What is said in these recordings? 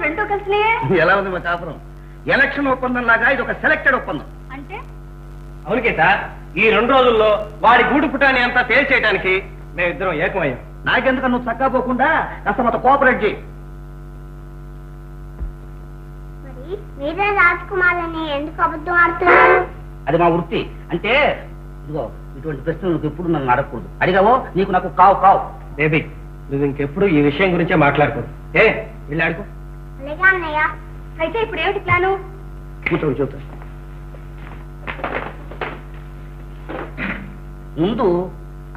రెండో కలిసినే ఎలా ఉంది మా కాపురం? ఎలక్షన్ ఒప్పందం లాగా ఇది ఒక సెలెక్టెడ్ ఒప్పందం. అంటే అవును గీత, ఈ 2 రోజుల్లో వాడి గూడు పుటాన్ని అంతా తేల్చేయడానికి మేమిద్దరం ఏకమయ్యాం. నాకెందుకు నువ్వు చక్కా పోకుండా కాస్త మొత్తం కోఆపరేట్ చేయి. మరి మీరే రాజ్కుమార్ అని ఎందుకు అబద్ధం ఆడుతున్నారు? అది మా వృత్తి. అంటే ఇదిగో ఇటువంటి ప్రశ్నలు నువ్వు ఎప్పుడు నన్ను అడగకూడదు. అడిగావో నీకు నాకు కావు కావు. బేబీ, నువ్వు ఇంకెప్పుడు ఈ విషయం గురించే మాట్లాడుకోదు. వెళ్ళి ఆడుకో. అలాగే అన్నయ్య. అయితే ఇప్పుడు ఏమిటి ప్లాను? కూర్చోండి చూద్దాం. ముందు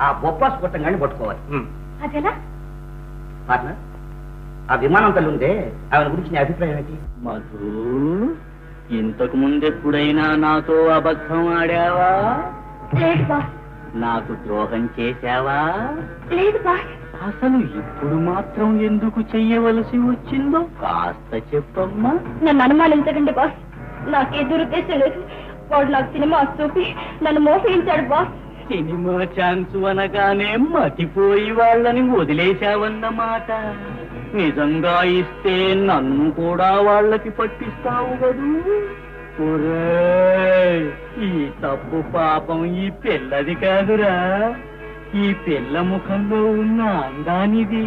ఆ బొప్పాసు కొట్టంగానే పట్టుకోవాలి. అదేలా? పార్ట్నర్, ఆ విమానం తల్లి ఉందే, ఆమె గురించి నీ అభిప్రాయం ఏంటి? మధు, ఇంతకు ముందెప్పుడైనా నాతో అబద్ధం ఆడావా? లేదు బాస్. నాకు ద్రోహం చేశావా? లేదు బాస్. అసలు ఇప్పుడు మాత్రం ఎందుకు చెయ్యవలసి వచ్చిందో కాస్త చెప్పమ్మా. నన్ను అనుమానించకండి బాస్. నాకే దురుద్దేశం లేదు. వాడు నాకు సినిమా చూపి నన్ను మోసగించాడు బాస్. సినిమా ఛాన్స్ అనగానే మతిపోయి వాళ్ళని వదిలేశావన్నమాట. నిజంగా ఇస్తే నన్ను కూడా వాళ్ళకి పట్టిస్తావు కదూ? ఒరేయ్, ఈ తప్పు పాపం ఈ పిల్లది కాదురా, ఈ పిల్ల ముఖంలో ఉన్న అందానిది.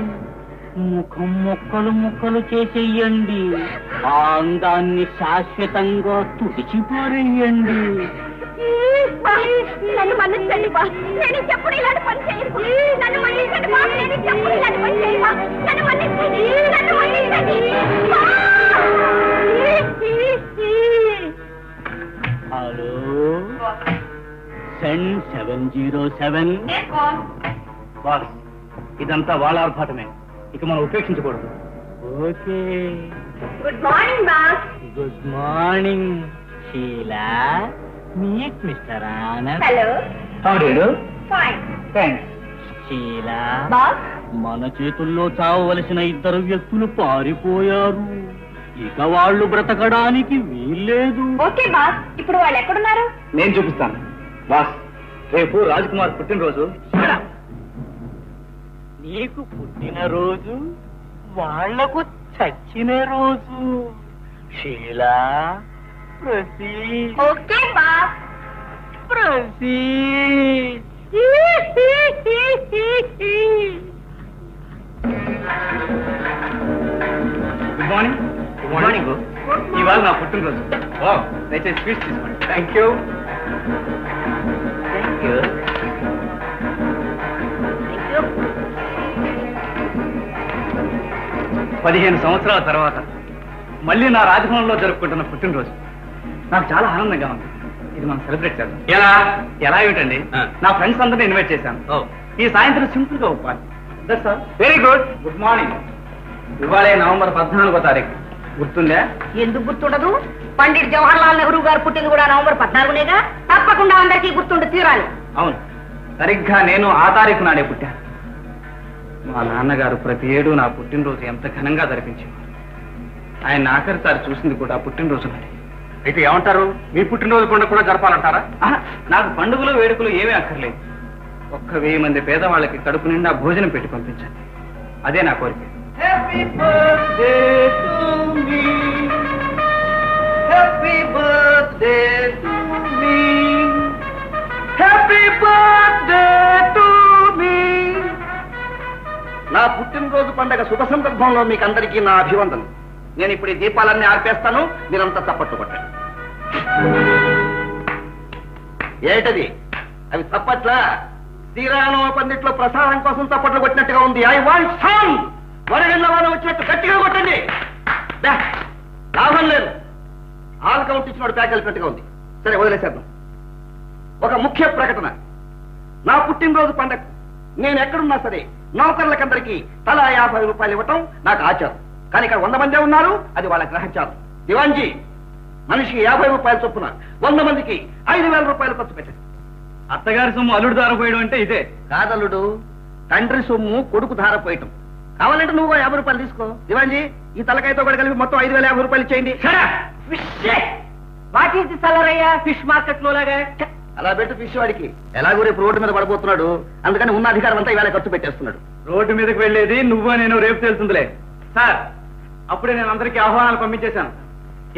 ముఖం ముక్కలు ముక్కలు చేసేయండి, ఆ అందాన్ని శాశ్వతంగా తుడిచిపారేయండి. నన్ను మన్నించండి బాస్. నేను చెప్పుడు ఇలాంటి పని చేయను. నన్ను మన్నించండి బాస్. నేను చెప్పుడు ఇలాంటి పని చేయను. నన్ను మన్నించండి. నన్ను మన్నించండి. Hello, send 707. బాస్, ఇదంతా వాళ్ళ ఆర్భాటమే. ఇక మనం ఉపేక్షించకూడదు. Okay. Good morning boss. Good morning Sheela. Meet mister Anand. Hello. How do you? Fine. Thanks. Sheela, boss. మన చేతుల్లో చావవలసిన 2 వ్యక్తులు పారిపోయారు. ఇక వాళ్ళు బ్రతకడానికి వీల్లేదు. Okay boss. ఇప్పుడు వాళ్ళు ఎక్కడున్నారు? నేను చూపిస్తాను. బాస్, రేపు రాజ్కుమార్ పుట్టినరోజు. నీకు పుట్టినరోజు, వాళ్లకు చచ్చిన రోజు. Sheela, proceed. Okay boss. Proceed. Good morning. Good morning. ఇవాళ నా పుట్టినరోజు. దయచేసి స్వీట్స్ తీసుకోండి. Thank you. Thank you. 15 సంవత్సరాల తర్వాత మళ్ళీ నా రాజభవనంలో జరుపుకుంటున్న పుట్టినరోజు నాకు చాలా ఆనందంగా ఉంది. ఇది మనం సెలబ్రేట్ చేద్దాం. ఎలా ఏమిటండి, నా ఫ్రెండ్స్ అందరినీ ఇన్వైట్ చేశాను. ఈ సాయంత్రం సింపుల్ గా ఒప్పాలి. That's all. Very good. Good morning. ఇవాళే నవంబర్ 14వ తారీఖు. గుర్తుందా? ఎందుకు గుర్తుండదు? పండిట్ జవహర్లాల్ నెహ్రూ గారు పుట్టింది కూడా నవంబర్ 14నేగా. తప్పకుండా అందరికీ గుర్తుండి తీరాలి. అవును, సరిగ్గా నేను ఆ తారీఖు నాడే పుట్టాను. మా నాన్నగారు ప్రతి ఏడు నా పుట్టినరోజు ఎంత ఘనంగా జరిపించేవారు. ఆయన ఆఖరిసారి చూసింది కూడా పుట్టినరోజు నాడే. అయితే ఏమంటారు, మీ పుట్టినరోజు పండుగ కూడా జరపాలంటారా? నాకు పండుగలు వేడుకలు ఏమీ అక్కర్లేదు. 1,000 మంది పేదవాళ్ళకి కడుపు నిండా భోజనం పెట్టి పంపించండి. అదే నా కోరిక. Happy birthday to me, happy birthday to me, happy birthday to me. నా పుట్టినరోజు పండగ శుభ సందర్భంలో మీకు అందరికీ నా అభివందనం. నేను ఇప్పుడు ఈ దీపాలన్నీ ఆర్పేస్తాను, మీరంతా చప్పట్లు కొట్టండి. ఏటది అవి చప్పట్లా? శ్రీరామ పండిట్లో ప్రసాదం కోసం చప్పట్లు కొట్టినట్టుగా ఉంది. I want sound. వరగళ్ళ వాన వచ్చినట్టు గట్టిగా కొట్టండి. లాభం లేదు, ఆల్ కౌంట్ ఇచ్చినట్టు ప్యాక్ వెళ్ళినట్టుగా ఉంది. సరే, వదిలేసేద్దాం. ఒక ముఖ్య ప్రకటన. నా పుట్టినరోజు పండగ నేను ఎక్కడున్నా సరే నౌకర్లకందరికీ తలా 50 రూపాయలు ఇవ్వటం నాకు ఆచారం. కానీ ఇక్కడ 100 మందే ఉన్నారు, అది వాళ్ళ గ్రహచారం. దివాన్జీ, మనిషికి 50 రూపాయలు చొప్పున 100 మందికి 5,000 రూపాయలు ఖర్చు పెట్టండి. అత్తగారి సొమ్ము అల్లుడు ధారపోయడం అంటే ఇదే కాదల్లుడు. తండ్రి సొమ్ము కొడుకు ధారపోయటం. కావాలంటే నువ్వు 50 రూపాయలు తీసుకో. దివాన్జీ, ఈ తలకాయతో కూడా కలిపి మొత్తం 5,050 రూపాయలు ఇచ్చేయండి. వాట్ ఈస్ ది సలరయ్యా ఫిష్ మార్కెట్ లో లాగా? అలా పెట్టు ఫిష్ వాడికి. ఎలాగో రేపు రోడ్డు మీద పడిపోతున్నాడు, అందుకని ఉన్న అధికారం అంతా ఇవాళ ఖర్చు పెట్టేస్తున్నాడు. రోడ్డు మీదకి వెళ్ళేది నువ్వు నేను రేపు తెలుస్తుందిలే. సార్, అప్పుడే నేను అందరికీ ఆహ్వానాలు పంపించేశాను.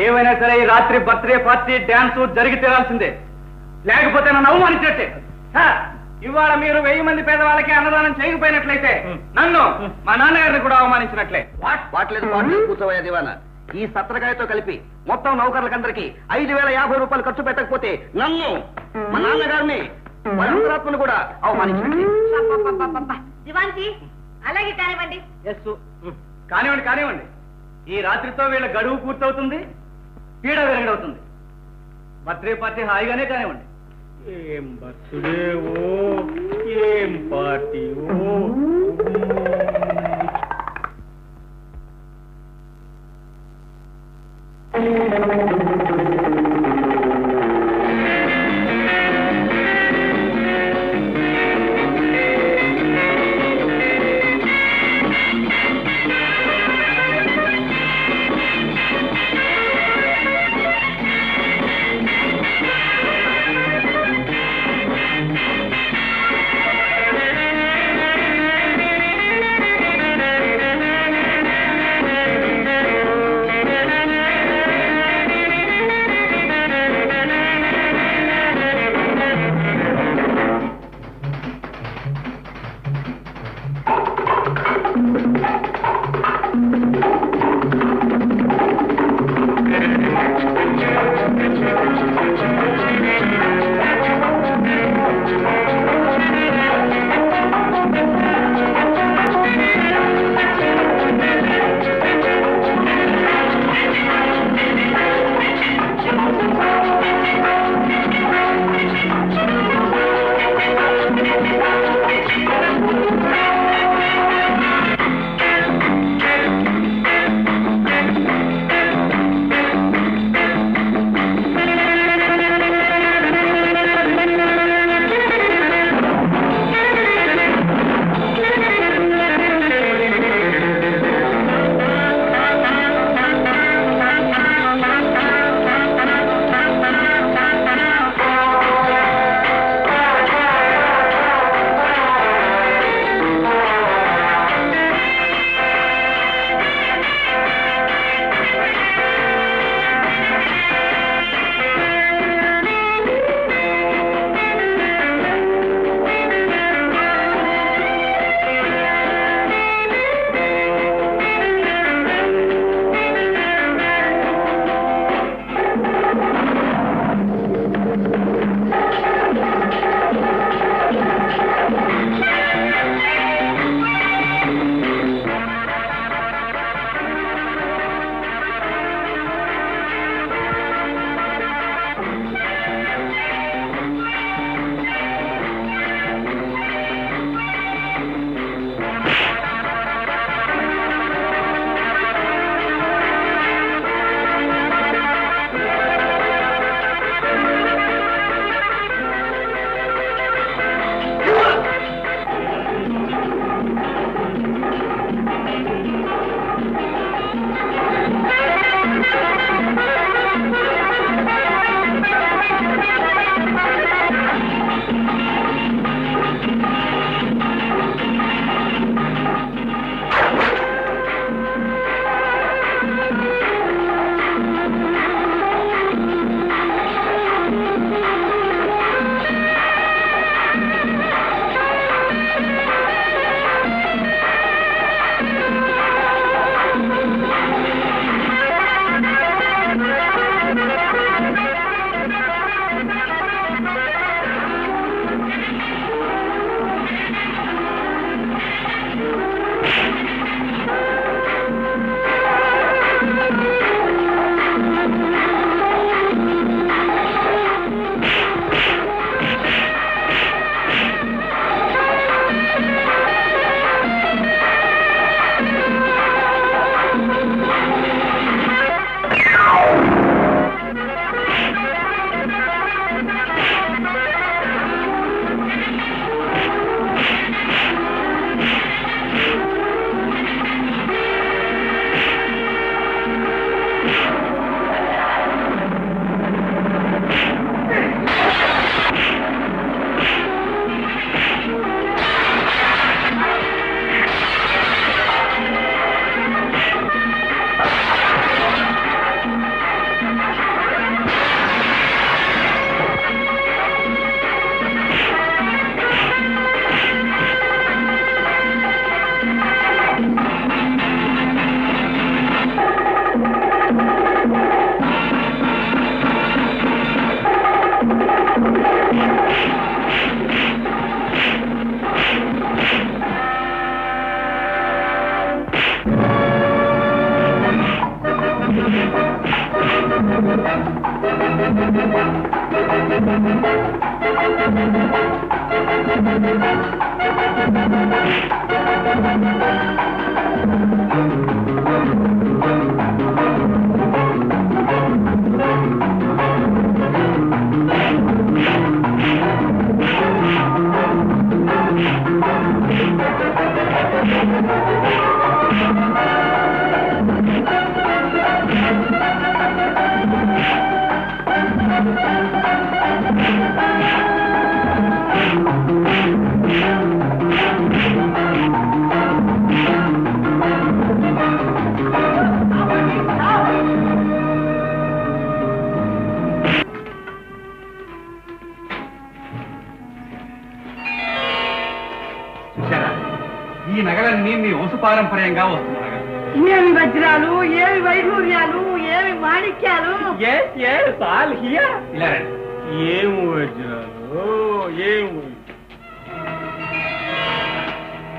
ఏమైనా సరే ఈ రాత్రి బర్త్డే పార్టీ డాన్స్ జరిగి తీరాల్సిందే, లేకపోతే నన్ను అవమానించినట్టే. ఇవాళ మీరు 1000 మంది పేదవాళ్ళకి అన్నదానం చేయకపోయినట్లయితే నన్ను మా నాన్నగారిని కూడా అవమానించినట్లే. వాట్లేదు కూర్చోవయ్యా దివానా. ఈ సత్రకాయతో కలిపి మొత్తం నౌకర్లకందరికి 5050 రూపాయలు ఖర్చు పెట్టకపోతే నన్ను మా నాన్నగారిని మనంతరాత్మను కూడా అవమానించినట్లే. దివాన్జీ అలాగే కానివ్వండి. కానివ్వండి కానివ్వండి. ఈ రాత్రితో వీళ్ళ గడువు పూర్తవుతుంది, పీడ వెరగడవుతుంది. బర్త్డే పార్టీ హాయిగానే కానివ్వండి. ఏం బర్త్డే ఓ, ఏం పార్టీ ఓ. ఈ నగలన్నీ మీ వంశపారంపర్యంగా వస్తున్నాయి. ఏమి వజ్రాలు, ఏమి వైఢూర్యాలు, ఏమి మాణిక్యాలు. ఇలా ఏం వజ్రాలు, ఏం